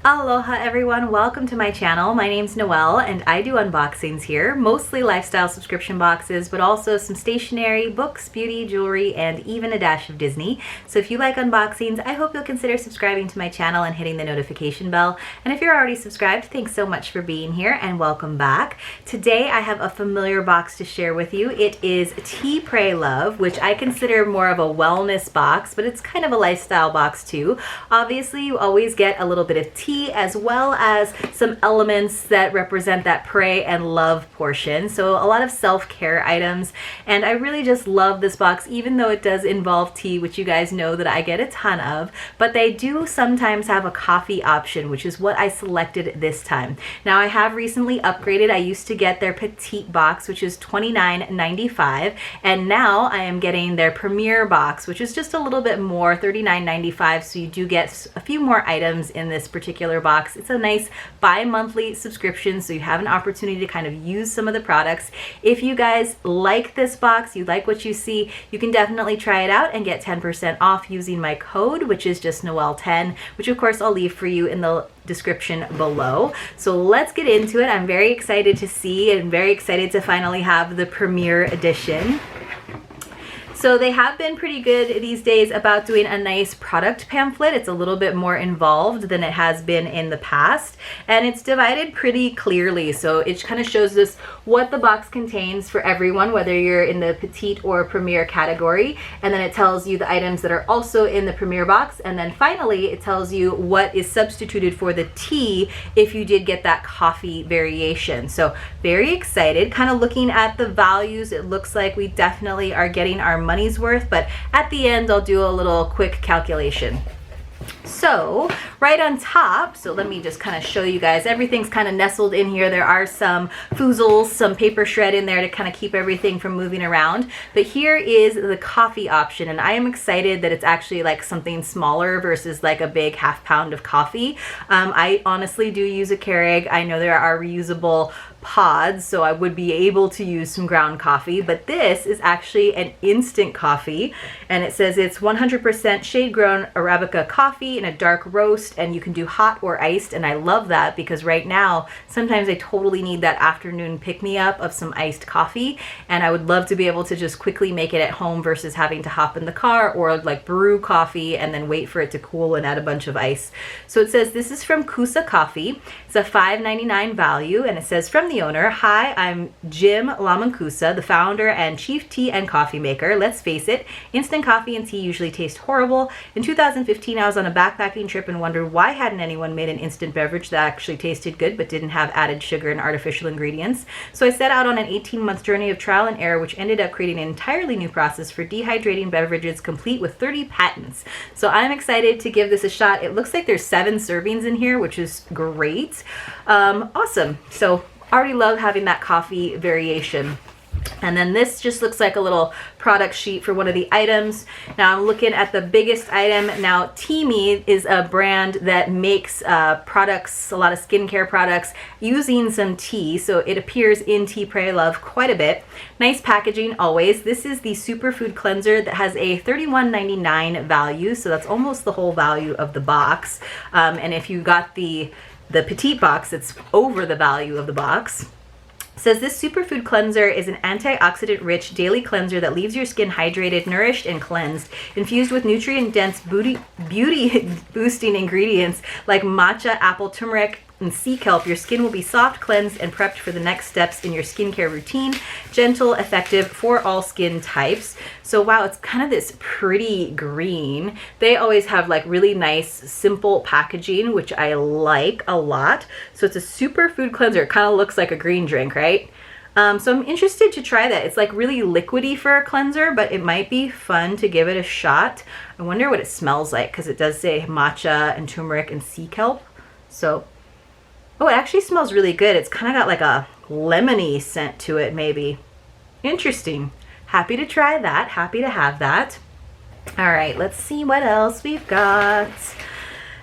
Aloha everyone, welcome to my channel. My name's Noelle and I do unboxings here, mostly lifestyle subscription boxes, but also some stationery, books, beauty, jewelry, and even a dash of Disney. So if you like unboxings, I hope you'll consider subscribing to my channel and hitting the notification bell. And if you're already subscribed, thanks so much for being here and welcome back. Today I have a familiar box to share with you. It is teapraylove, which I consider more of a wellness box, but it's kind of a lifestyle box too. Obviously, you always get a little bit of tea as well as some elements that represent that pray and love portion. So a lot of self-care items, and I really just love this box, even though it does involve tea, which you guys know that I get a ton of, but they do sometimes have a coffee option, which is what I selected this time. Now I have recently upgraded. I used to get their Petite Box, which is $29.95, and now I am getting their Premier Box, which is just a little bit more, $39.95, so you do get a few more items in this particular box. It's a nice bi-monthly subscription, so you have an opportunity to kind of use some of the products. If you guys like this box, you like what you see, you can definitely try it out and get 10% off using my code, which is just Noelle10, which of course I'll leave for you in the description below. So let's get into it. I'm very excited to see and very excited to finally have the Premier Edition. So they have been pretty good these days about doing a nice product pamphlet. It's a little bit more involved than it has been in the past, and it's divided pretty clearly. So it kind of shows us what the box contains for everyone, whether you're in the petite or premier category, and then it tells you the items that are also in the premier box, and then finally it tells you what is substituted for the tea if you did get that coffee variation. So very excited. Kind of looking at the values, it looks like we definitely are getting our money's worth, but at the end I'll do a little quick calculation. So right on top, so let me just kind of show you guys, everything's kind of nestled in here. There are some foozles, some paper shred in there to kind of keep everything from moving around. But here is the coffee option, and I am excited that it's actually like something smaller versus like a big half pound of coffee. I honestly do use a Keurig. I know there are reusable pods, so I would be able to use some ground coffee, but this is actually an instant coffee, and it says it's 100% shade-grown Arabica coffee in a dark roast, and you can do hot or iced, and I love that because right now sometimes I totally need that afternoon pick-me-up of some iced coffee, and I would love to be able to just quickly make it at home versus having to hop in the car or like brew coffee and then wait for it to cool and add a bunch of ice. So it says this is from Kusa Coffee. It's a $5.99 value, and it says from the owner, "Hi, I'm Jim Lamancusa, the founder and chief tea and coffee maker. Let's face it, instant coffee and tea usually taste horrible. In 2015, I was on a backpacking trip and wondered why hadn't anyone made an instant beverage that actually tasted good but didn't have added sugar and artificial ingredients. So I set out on an 18-month journey of trial and error, which ended up creating an entirely new process for dehydrating beverages, complete with 30 patents. So I'm excited to give this a shot. It looks like there's 7 servings in here, which is great. Awesome. So already love having that coffee variation. And then this just looks like a little product sheet for one of the items. Now I'm looking at the biggest item. Now Teami is a brand that makes products, a lot of skincare products using some tea. So it appears in teapraylove quite a bit. Nice packaging always. This is the Superfood Cleanser that has a $31.99 value. So that's almost the whole value of the box. And if you got the Petite Box, it's over the value of the box. It says this Superfood Cleanser is an antioxidant-rich daily cleanser that leaves your skin hydrated, nourished, and cleansed. Infused with nutrient-dense beauty-boosting ingredients like matcha, apple, turmeric, and sea kelp, your skin will be soft, cleansed, and prepped for the next steps in your skincare routine. Gentle, effective for all skin types. So wow, it's kind of this pretty green. They always have like really nice, simple packaging, which I like a lot. So it's a superfood cleanser. It kind of looks like a green drink, right? So I'm interested to try that. It's like really liquidy for a cleanser, but it might be fun to give it a shot. I wonder what it smells like because it does say matcha and turmeric and sea kelp. So oh, it actually smells really good. It's kind of got like a lemony scent to it, maybe. Interesting. Happy to try that. Happy to have that. All right, let's see what else we've got.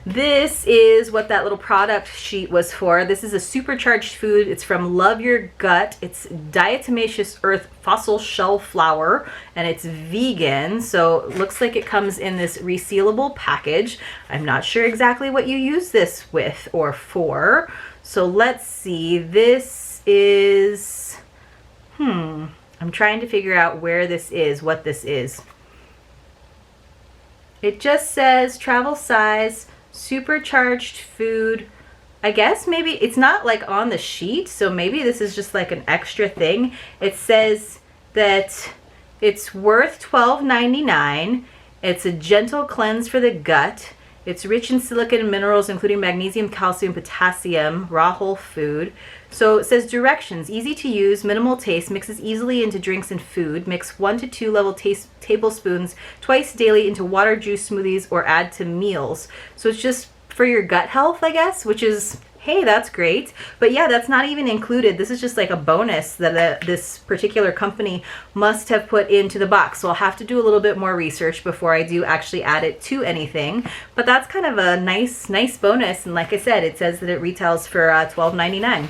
This is what that little product sheet was for. This is a supercharged food. It's from Love Your Gut. It's diatomaceous earth fossil shell flour, and it's vegan. So it looks like it comes in this resealable package. I'm not sure exactly what you use this with or for. So let's see. This is, I'm trying to figure out where this is, what this is. It just says travel size, supercharged food. I guess maybe it's not like on the sheet, so maybe this is just like an extra thing. It says that it's worth $12.99. It's a gentle cleanse for the gut. It's rich in silicon and minerals, including magnesium, calcium, potassium, raw whole food. So it says directions, easy to use, minimal taste, mixes easily into drinks and food. Mix 1 to 2 level tablespoons twice daily into water, juice, smoothies, or add to meals. So it's just for your gut health, I guess, which is, hey, that's great. But yeah, that's not even included. This is just like a bonus that this particular company must have put into the box. So I'll have to do a little bit more research before I do actually add it to anything. But that's kind of a nice bonus. And like I said, it says that it retails for $12.99.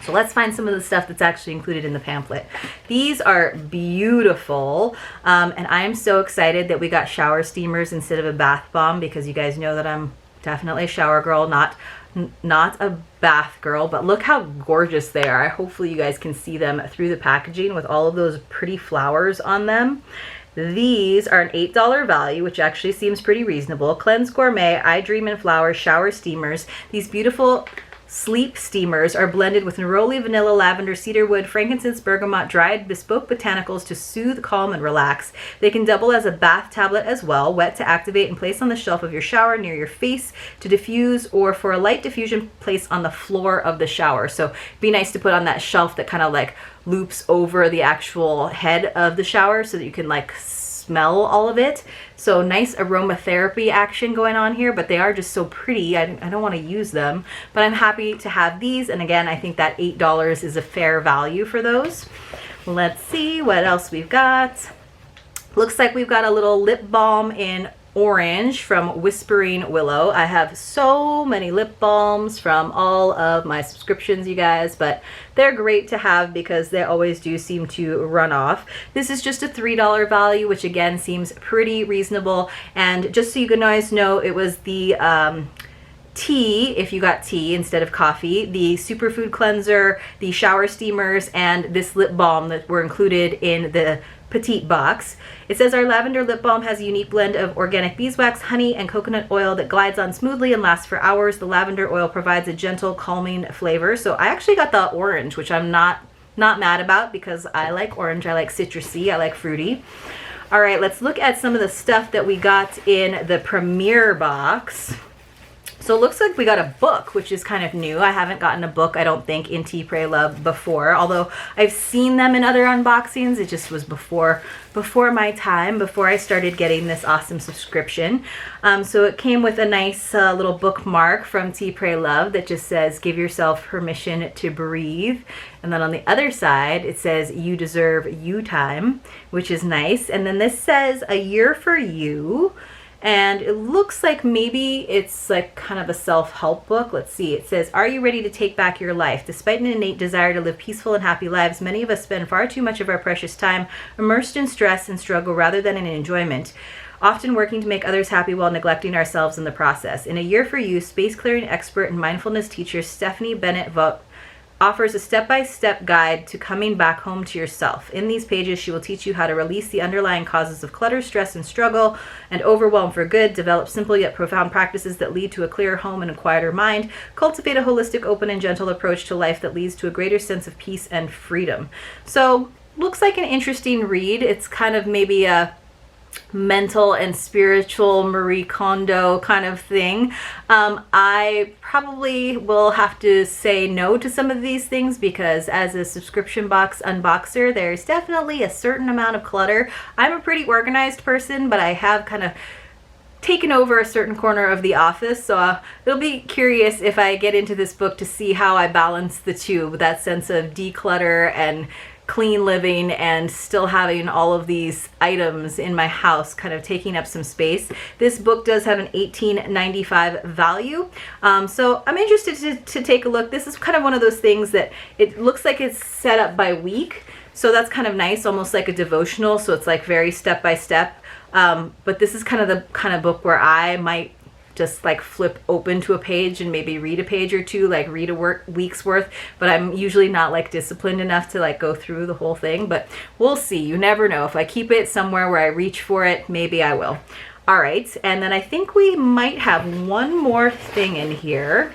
So let's find some of the stuff that's actually included in the pamphlet. These are beautiful, and I am so excited that we got shower steamers instead of a bath bomb, because you guys know that I'm definitely a shower girl, not a bath girl. But look how gorgeous they are. Hopefully you guys can see them through the packaging with all of those pretty flowers on them. These are an $8 value, which actually seems pretty reasonable. Cleanse Gourmet, I Dream in Flowers shower steamers. These beautiful sleep steamers are blended with neroli, vanilla, lavender, cedarwood, frankincense, bergamot, dried bespoke botanicals to soothe, calm, and relax. They can double as a bath tablet as well, wet to activate and place on the shelf of your shower near your face to diffuse, or for a light diffusion, place on the floor of the shower. So it'd be nice to put on that shelf that kind of like loops over the actual head of the shower so that you can like smell all of it. So nice aromatherapy action going on here, but they are just so pretty. I don't want to use them, but I'm happy to have these. And again, I think that $8 is a fair value for those. Let's see what else we've got. Looks like we've got a little lip balm in orange from Whispering Willow. I have so many lip balms from all of my subscriptions, you guys, but they're great to have because they always do seem to run off. This is just a $3 value, which again seems pretty reasonable. And just so you guys know, it was the tea, if you got tea instead of coffee, the Superfood Cleanser, the shower steamers, and this lip balm that were included in the Petite Box. It says our lavender lip balm has a unique blend of organic beeswax, honey, and coconut oil that glides on smoothly and lasts for hours. The lavender oil provides a gentle, calming flavor. So I actually got the orange, which I'm not mad about because I like orange. I like citrusy. I like fruity. All right, let's look at some of the stuff that we got in the premiere box. So it looks like we got a book, which is kind of new. I haven't gotten a book, I don't think, in Tea, Pray, Love before, although I've seen them in other unboxings. It just was before my time, before I started getting this awesome subscription. So it came with a nice little bookmark from Tea, Pray, Love that just says, give yourself permission to breathe. And then on the other side, it says, you deserve you time, which is nice. And then this says, a year for you. And it looks like maybe it's like kind of a self-help book. Let's see. It says, are you ready to take back your life? Despite an innate desire to live peaceful and happy lives, many of us spend far too much of our precious time immersed in stress and struggle rather than in enjoyment, often working to make others happy while neglecting ourselves in the process. In A Year for You, space-clearing expert and mindfulness teacher Stephanie Bennett Vogt offers a step-by-step guide to coming back home to yourself. In these pages, she will teach you how to release the underlying causes of clutter, stress, and struggle, and overwhelm for good, develop simple yet profound practices that lead to a clearer home and a quieter mind, cultivate a holistic, open, and gentle approach to life that leads to a greater sense of peace and freedom. So, looks like an interesting read. It's kind of maybe a mental and spiritual Marie Kondo kind of thing. I probably will have to say no to some of these things because as a subscription box unboxer, there's definitely a certain amount of clutter. I'm a pretty organized person, but I have kind of taken over a certain corner of the office, so it'll be curious if I get into this book to see how I balance the two, that sense of declutter and clean living and still having all of these items in my house kind of taking up some space. This book does have an $18.95 value. So I'm interested to take a look. This is kind of one of those things that it looks like it's set up by week. So that's kind of nice, almost like a devotional. So it's like very step by step. But this is kind of the kind of book where I might just like flip open to a page and maybe read a page or two, like read a week's worth, but I'm usually not like disciplined enough to like go through the whole thing, but we'll see. You never know. If I keep it somewhere where I reach for it, maybe I will. All right, and then I think we might have one more thing in here,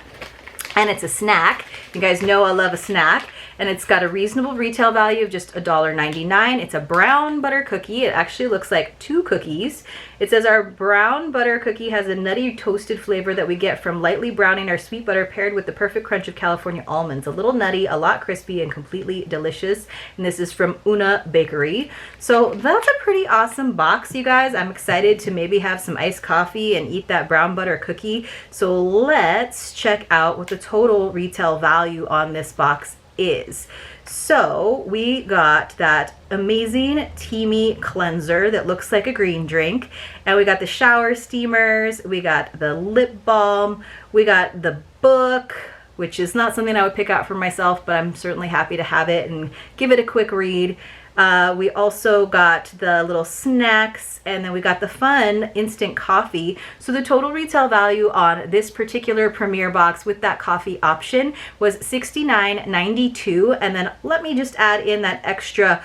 and it's a snack. You guys know I love a snack. And it's got a reasonable retail value of just $1.99. It's a brown butter cookie. It actually looks like 2 cookies. It says our brown butter cookie has a nutty toasted flavor that we get from lightly browning our sweet butter paired with the perfect crunch of California almonds. A little nutty, a lot crispy, and completely delicious. And this is from Una Bakery. So that's a pretty awesome box, you guys. I'm excited to maybe have some iced coffee and eat that brown butter cookie. So let's check out what the total retail value on this box is. So we got that amazing Teamy cleanser that looks like a green drink, and we got the shower steamers, we got the lip balm, we got the book, which is not something I would pick out for myself, but I'm certainly happy to have it and give it a quick read. We also got the little snacks, and then we got the fun instant coffee. So the total retail value on this particular Premier box with that coffee option was $69.92. And then let me just add in that extra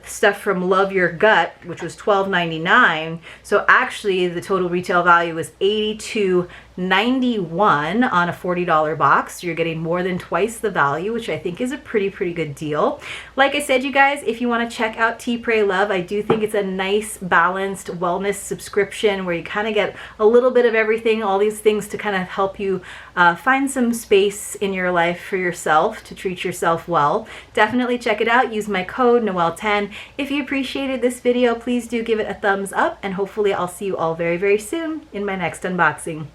stuff from Love Your Gut, which was $12.99. So actually the total retail value was $82.91 on a $40 box. So you're getting more than twice the value, which I think is a pretty good deal. Like I said, you guys, if you want to check out Tea, Pray, Love, I do think it's a nice balanced wellness subscription where you kind of get a little bit of everything, all these things to kind of help you find some space in your life for yourself to treat yourself well. Definitely check it out. Use my code Noel10. If you appreciated this video, please do give it a thumbs up, and hopefully I'll see you all very soon in my next unboxing.